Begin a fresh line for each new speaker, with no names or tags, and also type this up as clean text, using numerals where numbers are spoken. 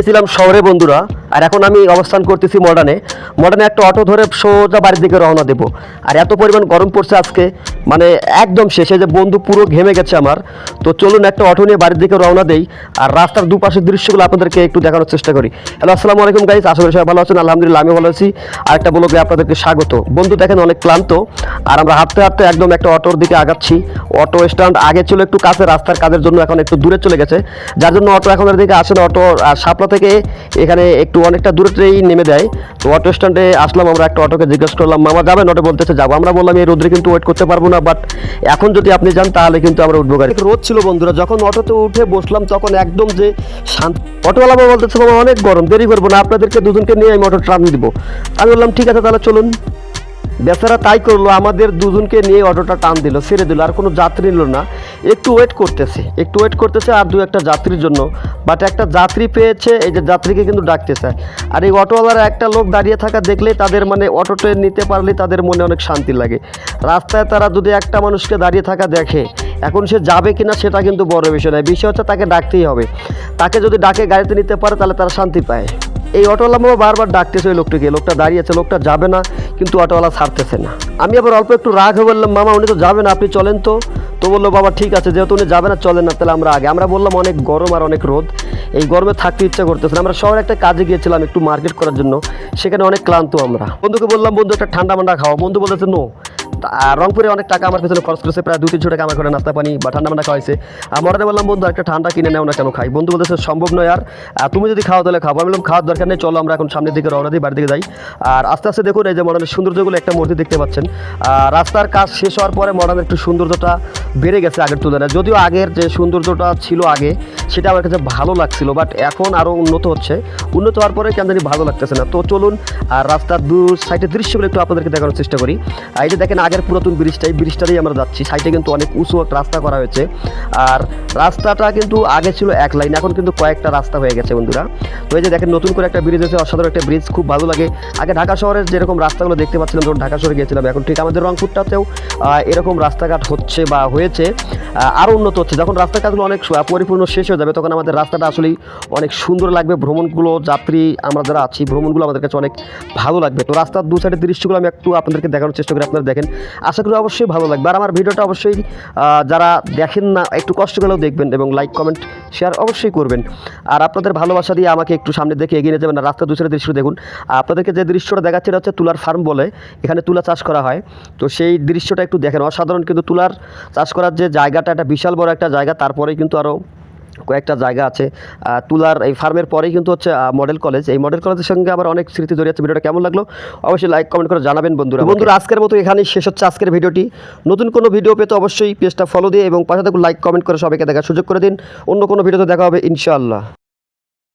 গিয়েছিলাম শহরে বন্ধুরা, আর এখন আমি অবস্থান করতেছি মডার্নে একটা অটো ধরে সোজা বাড়ির দিকে রওনা দেবো। আর এত পরিমাণ গরম পড়ছে আজকে, মানে একদম শেষে যে বন্ধু পুরো ঘেমে গেছে আমার। তো চলুন একটা অটো নিয়ে বাড়ির দিকে রওনা দেই, আর রাস্তার দুপাশের দৃশ্যগুলো আপনাদেরকে একটু দেখানোর চেষ্টা করি। হ্যালো, আসসালামু আলাইকুম গাইস, আশা করি সবাই ভালো আছেন। আলহামদুলিল্লাহ আমি ভালো আছি। আর একটা ব্লগে আপনাদেরকে স্বাগত। বন্ধু দেখেন অনেক ক্লান্ত, আর আমরা হাঁটতে হাঁটতে একদম একটা অটোর দিকে আগাচ্ছি। অটো স্ট্যান্ড আগে ছিল একটু কাছে, রাস্তার কাজের জন্য এখন একটু দূরে চলে গেছে, যার জন্য অটো এখন এর দিকে আসে না। অটো শাপলা থেকে এখানে একটু অনেকটা দূরেই নেমে দেয়। তো অটো স্ট্যান্ডে আসলাম, আমরা একটা অটোকে জিজ্ঞেস করলাম, মামা যাবেন? অটো বলতেছে যাবো। আমরা বললাম এই রোদ্রে কিন্তু ওয়েট করতে পারবো না, বাট এখন যদি আপনি যান তাহলে কিন্তু আমরা উঠবো। গাড়ি রোদ ছিল বন্ধুরা, যখন অটোতে উঠে বসলাম তখন একদম যে শান্ত। অটোওয়ালা বলতেছে মামা অনেক গরম, দেরি করবো না, আপনাদেরকে দুজনকে নিয়ে আমি অটো টান দিব। আমি বললাম ঠিক আছে তাহলে চলুন। বেচারা তাই করলো, আমাদের দুজনকে নিয়ে অটোটা টান দিল, ছেড়ে দিল, আর কোনো যাত্রী নিল না। একটু ওয়েট করতেছে আর দু একটা যাত্রীর জন্য, বাট একটা যাত্রী পেয়েছে, এই যে যাত্রীকে কিন্তু ডাকতেছে। আর এই অটোওয়ালারা একটা লোক দাঁড়িয়ে থাকা দেখলেই তাদের মানে অটোতে নিতে পারলেই তাদের মনে অনেক শান্তি লাগে। রাস্তায় তারা যদি একটা মানুষকে দাঁড়িয়ে থাকা দেখে, এখন সে যাবে কিনা সেটা কিন্তু বড় বিষয় নয়, বিষয় হচ্ছে তাকে ডাকতেই হবে। তাকে যদি ডাকে গাড়িতে নিতে পারে তাহলে তারা শান্তি পায়। এই অটোওয়ালা মামা বারবার ডাকতেছে ওই লোকটিকে, লোকটা দাঁড়িয়েছে, লোকটা যাবে না, কিন্তু অটোওয়ালা ছাড়তেছে না। আমি আবার অল্প একটু রাগ হয়ে বললাম, মামা উনি তো যাবে না, আপনি চলেন তো। তো বললো বাবা ঠিক আছে, যেহেতু উনি যাবে না চলেন না, তাহলে আমরা আগে। আমরা বললাম অনেক গরম আর অনেক রোদ, এই গরমে থাকতে ইচ্ছা করতেছে না। আমরা শহরে একটা কাজে গিয়েছিলাম একটু মার্কেট করার জন্য, সেখানে অনেক ক্লান্ত আমরা। বন্ধুকে বললাম বন্ধু একটা ঠান্ডা মান্ডা খাওয়া, বন্ধু বলেছে নো। আর রংপুরে অনেক টাকা আমার পেছনে খরচ করেছে, প্রায় 2-300 টাকা আমার করে নাস্তা পানি বা ঠান্ডা মান্ডা খাওয়াইছে। মরাতে বললাম বন্ধু একটা ঠান্ডা কিনে নেও না, কেন খাই? বন্ধু বলতেছে সম্ভব নয়, আর তুমি যদি খাও তাহলে খাবো। আমি বললাম খাওয়ার দরকার নেই, চলো আমরা এখন সামনের দিকে রওনা দিই, বাড়ির দিকে যাই। আর আস্তে আস্তে দেখুন এই যে মডার্নের সৌন্দর্যগুলো, একটা মূর্তি দেখতে পাচ্ছেন। রাস্তার কাজ শেষ হওয়ার পরে মডার্নের একটু সৌন্দর্যটা বেড়ে গেছে আগের তুলনায়। যদিও আগের যে সৌন্দর্যটা ছিল আগে, সেটা আমার কাছে ভালো লাগছিল, বাট এখন আরও উন্নত হচ্ছে। উন্নত হওয়ার পরে কেন জানি ভালো লাগতেছে না। তো চলুন আর রাস্তার দু সাইডের দৃশ্যগুলো একটু আপনাদেরকে দেখানোর চেষ্টা করি। এই যে দেখেন আগের পুরাতন ব্রিজটাই আমরা যাচ্ছি। সাইডে কিন্তু অনেক উঁচু একটা রাস্তা করা হয়েছে, আর রাস্তাটা কিন্তু আগে ছিল এক লাইন, এখন কিন্তু কয়েকটা রাস্তা হয়ে গেছে বন্ধুরা। তো এই যে দেখেন নতুন করে একটা ব্রিজ হয়েছে, অসাধারণ একটা ব্রিজ, খুব ভালো লাগে। আগে ঢাকা শহরের যেরকম রাস্তাগুলো দেখতে পাচ্ছিলাম যখন ঢাকা শহরে গিয়েছিলাম, এখন ঠিক আমাদের রংপুরটাতেও এরকম রাস্তাঘাট হচ্ছে বা হয়েছে, আরও উন্নত হচ্ছে। যখন রাস্তার কাজগুলো অনেক পরিপূর্ণ শেষ হয়ে যাবে, তখন আমাদের রাস্তাটা আসলেই অনেক সুন্দর লাগবে। ভ্রমণগুলো যাত্রী আমরা যারা আছি, ভ্রমণগুলো আমাদের কাছে অনেক ভালো লাগবে। তো রাস্তার দু সাইডের দৃশ্যগুলো আমি একটু আপনাদেরকে দেখানোর চেষ্টা করি, আপনারা দেখেন, আশা করি অবশ্যই ভালো লাগবে। আর আমার ভিডিওটা অবশ্যই যারা দেখেন না একটু কষ্ট করেও দেখবেন, এবং লাইক কমেন্ট শেয়ার অবশ্যই করবেন। আর আপনাদের ভালোবাসা দিয়ে আমাকে একটু সামনের দিকে এগিয়ে নিয়ে যাবেন। আর রাস্তার দু সাইডের দৃশ্য দেখুন। আপনাদেরকে যে দৃশ্যটা দেখাচ্ছে এটা হচ্ছে তুলার ফার্ম বলে, এখানে তুলা চাষ করা হয়। তো সেই দৃশ্যটা একটু দেখেন, অসাধারণ। কিন্তু তুলার চাষ করার যে জায়গাটা, একটা বিশাল বড় একটা জায়গা, তারপরেই কিন্তু আরও কয়েকটা জায়গা আছে। তুলার এই ফার্মের পরেই কিন্তু হচ্ছে মডেল কলেজ। এই মডেল কলেজের সঙ্গে আবার অনেক স্মৃতি জড়িয়ে আছে। ভিডিওটা কেমন লাগলো অবশ্যই লাইক কমেন্ট করে জানাবেন বন্ধুরা। আজকের মতো এখানেই শেষ হচ্ছে আজকের ভিডিওটি। নতুন কোনো ভিডিও পেতে অবশ্যই পেজটা ফলো দিয়ে এবং পাশে থাকুন লাইক কমেন্ট করে সবাইকে দেখার সুযোগ করে দিন। অন্য কোনো ভিডিওতে দেখা হবে ইনশাআল্লাহ।